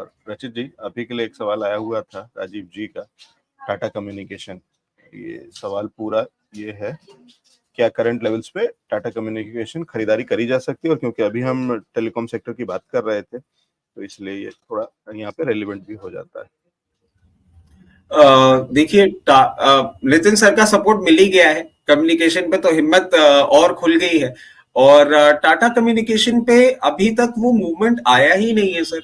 और रचित जी, अभी के लिए एक सवाल आया हुआ था राजीव जी का, टाटा कम्युनिकेशन। ये सवाल पूरा ये है, क्या करंट लेवल्स पे टाटा कम्युनिकेशन खरीदारी करी जा सकती है? और क्योंकि अभी हम टेलीकॉम सेक्टर की बात कर रहे थे तो इसलिए ये थोड़ा यहाँ पे रेलिवेंट भी हो जाता है। देखिए, नितिन सर का सपोर्ट मिल ही गया है कम्युनिकेशन पे, तो हिम्मत और खुल गई है। और टाटा कम्युनिकेशन पे अभी तक वो मूवमेंट आया ही नहीं है सर,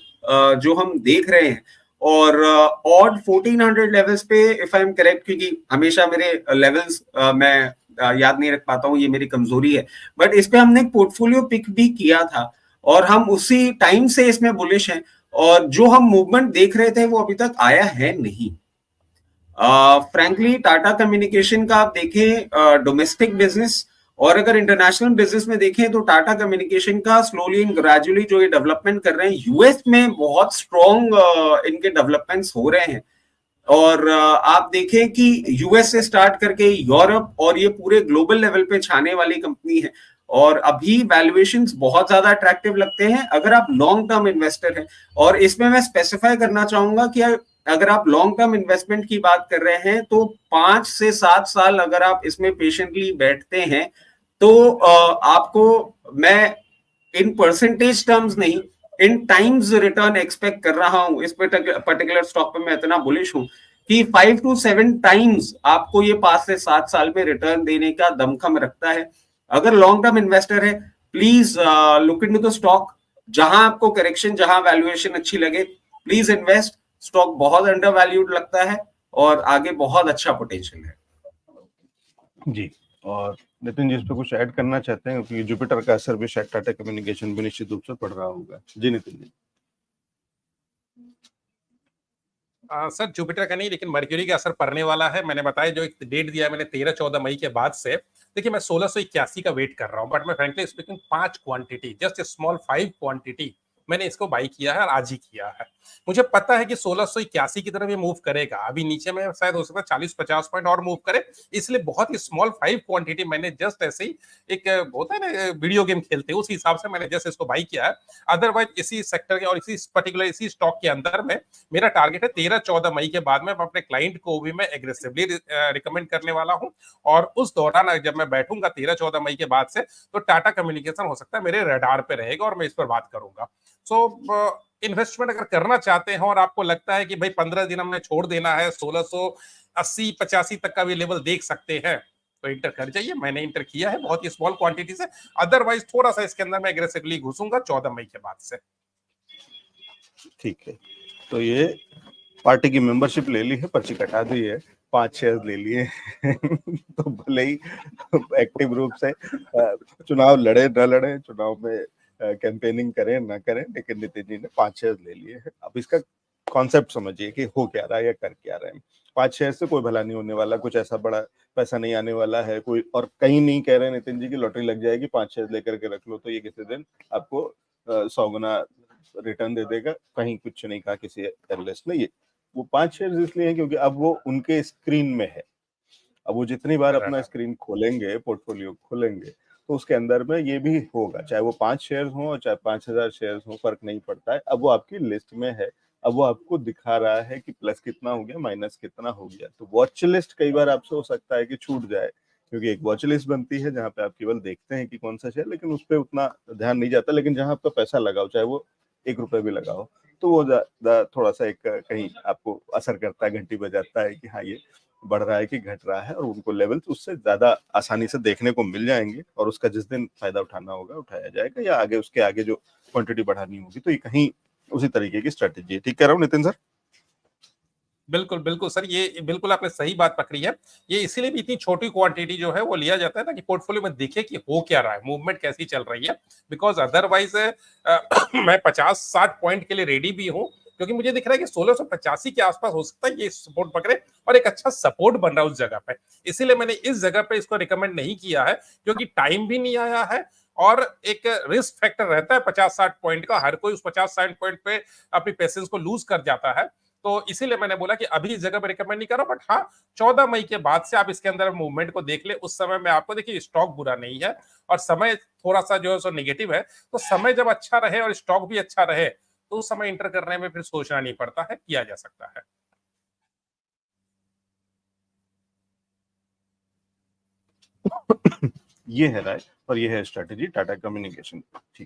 जो हम देख रहे हैं। और ऑड 1400 लेवल्स पे, इफ आई एम करेक्ट, क्योंकि हमेशा मेरे लेवल्स मैं याद नहीं रख पाता हूँ, ये मेरी कमजोरी है। बट इस पे हमने एक पोर्टफोलियो पिक भी किया था और हम उसी टाइम से इसमें बुलिश हैं। और जो हम मूवमेंट देख रहे थे वो अभी तक आया है नहीं। फ्रैंकली टाटा कम्युनिकेशन का आप देखें डोमेस्टिक बिजनेस और अगर इंटरनेशनल बिजनेस में देखें तो टाटा कम्युनिकेशन का स्लोली एंड ग्रेजुअली जो ये डेवलपमेंट कर रहे हैं, यूएस में बहुत स्ट्रॉन्ग इनके डेवलपमेंट्स हो रहे हैं। और आप देखें कि यूएस से स्टार्ट करके यूरोप और ये पूरे ग्लोबल लेवल पे छाने वाली कंपनी है। और अभी वैल्यूएशंस बहुत ज्यादा अट्रैक्टिव लगते हैं अगर आप लॉन्ग टर्म इन्वेस्टर हैं। और इसमें मैं स्पेसिफाई करना चाहूंगा कि अगर आप लॉन्ग टर्म इन्वेस्टमेंट की बात कर रहे हैं तो 5 से 7 साल अगर आप इसमें पेशेंटली बैठते हैं तो आपको, मैं इन परसेंटेज टर्म्स नहीं, इन टाइम्स रिटर्न एक्सपेक्ट कर रहा हूं। इस पर्टिकुलर स्टॉक पे मैं इतना बुलिश हूं कि 5 to 7 टाइम्स आपको ये 5 से 7 साल में रिटर्न देने का दमखम रखता है। अगर लॉन्ग टर्म इन्वेस्टर है, please look into the stock. जहां आपको करेक्शन, जहां वैल्यूएशन अच्छी लगे, प्लीज इन्वेस्ट। स्टॉक बहुत अंडर वैल्यूड लगता है और आगे बहुत अच्छा पोटेंशियल है जी। और नितिन जी, इस पे कुछ ऐड करना चाहते हैं, क्योंकि जुपिटर का असर भी शायद टाटा कम्युनिकेशन पे निश्चित रूप से पड़ रहा होगा। जी नितिन जी। सर, जुपिटर का नहीं, लेकिन मर्क्यूरी का असर पड़ने वाला है। मैंने बताया, जो एक डेट दिया है मैंने 13-14 मई के बाद से, देखिए मैं 1681 का वेट कर रहा हूं, बट मैं frankly speaking 5 quantity, just a small 5 quantity मैंने इसको बाई किया है और आज ही किया है। मुझे पता है कि 1681 की तरफ ये मूव करेगा। अभी नीचे में शायद हो सकता है 40-50 पॉइंट और मूव करे, इसलिए बहुत ही स्मॉल 5 क्वांटिटी मैंने जस्ट ऐसे ही, एक होता है ना वीडियो गेम खेलते हैं, उस हिसाब से मैंने जस्ट इसको बाई किया है। अदरवाइज इसी सेक्टर के और इसी पर्टिकुलर इसी स्टॉक के अंदर में मेरा टारगेट है 13-14 मई के बाद में अपने क्लाइंट को भी मैं एग्रेसिवली रिकमेंड करने वाला हूं। और उस दौरान जब मैं बैठूंगा 13-14 मई के बाद से, तो टाटा कम्युनिकेशन हो सकता है मेरे रडार पे रहेगा और मैं इस पर बात करूंगा। सो इन्वेस्टमेंट अगर करना चाहते हैं और आपको लगता है कि भाई 15 दिन हमने छोड़ देना है, 1680-85 तक का भी लेवल देख सकते हैं, तो इंटर कर जाइए। मैंने इंटर किया है बहुत ही स्मॉल क्वांटिटी से। अदरवाइज थोड़ा सा इसके अंदर मैं एग्रेसिवली घुसूंगा 14 मई के बाद से। ठीक है, तो ये पार्टी की मेंबरशिप ले ली है, पर्ची कटा दी है, 5 शेयर ले लिए तो भले ही एक्टिव रूप से चुनाव लड़े न लड़े, चुनाव में कैंपेनिंग करें ना करें, लेकिन नितिन जी ने 5 शेयर ले लिए हैं। अब इसका कॉन्सेप्ट समझिए कि हो क्या रहा है या कर क्या रहे हैं। 5 शेयर से कोई भला नहीं होने वाला, कुछ ऐसा बड़ा पैसा नहीं आने वाला है कोई, और कहीं नहीं कह रहे नितिन जी की लॉटरी लग जाएगी, 5 शेयर लेकर के रख लो तो ये किसी दिन आपको 100 गुना रिटर्न दे देगा, कहीं कुछ नहीं कहा किसी एनालिस्ट ने। ये वो 5 शेयर इसलिए है क्योंकि अब वो उनके स्क्रीन में है। अब वो जितनी बार अपना स्क्रीन खोलेंगे, पोर्टफोलियो खोलेंगे, तो उसके अंदर में ये भी होगा, चाहे वो 5 शेयर हो और चाहे 5000 शेयर हो, फर्क नहीं पड़ता है। अब वो आपकी लिस्ट में है, अब वो आपको दिखा रहा है कि प्लस कितना हो गया, माइनस कितना हो गया। तो वॉच लिस्ट कई बार आपसे हो सकता है कि छूट जाए, क्योंकि एक वॉच लिस्ट बनती है जहाँ पे आप केवल देखते हैं कि कौन सा शेयर, लेकिन उस पर उतना ध्यान नहीं जाता। लेकिन जहाँ आपका पैसा लगाओ, चाहे वो 1 रुपए भी लगाओ, तो वो थोड़ा सा एक कहीं आपको असर करता है, घंटी बजाता है कि हाँ ये बढ़ रहा है कि घट रहा है, और उनको लेवल्स उससे ज्यादा आसानी से देखने को मिल जाएंगे, और उसका जिस दिन फायदा उठाना होगा उठाया जाएगा, या आगे उसके आगे जो क्वांटिटी बढ़ानी होगी। तो ये कहीं उसी तरीके की स्ट्रेटेजी है। ठीक कह रहा हूँ नितिन सर? बिल्कुल बिल्कुल सर, ये बिल्कुल आपने सही बात पकड़ी है। ये इसीलिए भी इतनी छोटी क्वांटिटी जो है वो लिया जाता है, ताकि पोर्टफोलियो में देखे कि हो क्या रहा है, मूवमेंट कैसी चल रही है। बिकॉज अदरवाइज मैं 50-60 पॉइंट के लिए रेडी भी हूं, क्योंकि मुझे दिख रहा है कि 1685 के आसपास हो सकता है ये सपोर्ट पकड़े, और एक अच्छा सपोर्ट बन रहा है उस जगह पे। इसीलिए मैंने इस जगह पे इसको रिकमेंड नहीं किया है, क्योंकि टाइम भी नहीं आया है और एक रिस्क फैक्टर रहता है 50-60 पॉइंट का। हर कोई उस 50-60 पॉइंट पे अपनी पेशेंस को लूज कर जाता है। तो इसीलिए मैंने बोला कि अभी इस जगह पे रिकमेंड नहीं कर रहा, बट हाँ 14 मई के बाद से आप इसके अंदर मूवमेंट को देख ले। उस समय में आपको देखिए स्टॉक बुरा नहीं है और समय थोड़ा सा जो है सो नेगेटिव है, तो समय जब अच्छा रहे और स्टॉक भी अच्छा रहे, तो उस समय इंटर करने में फिर सोचना नहीं पड़ता है, किया जा सकता है। ये है राय और ये है स्ट्रेटेजी टाटा कम्युनिकेशन। ठीक।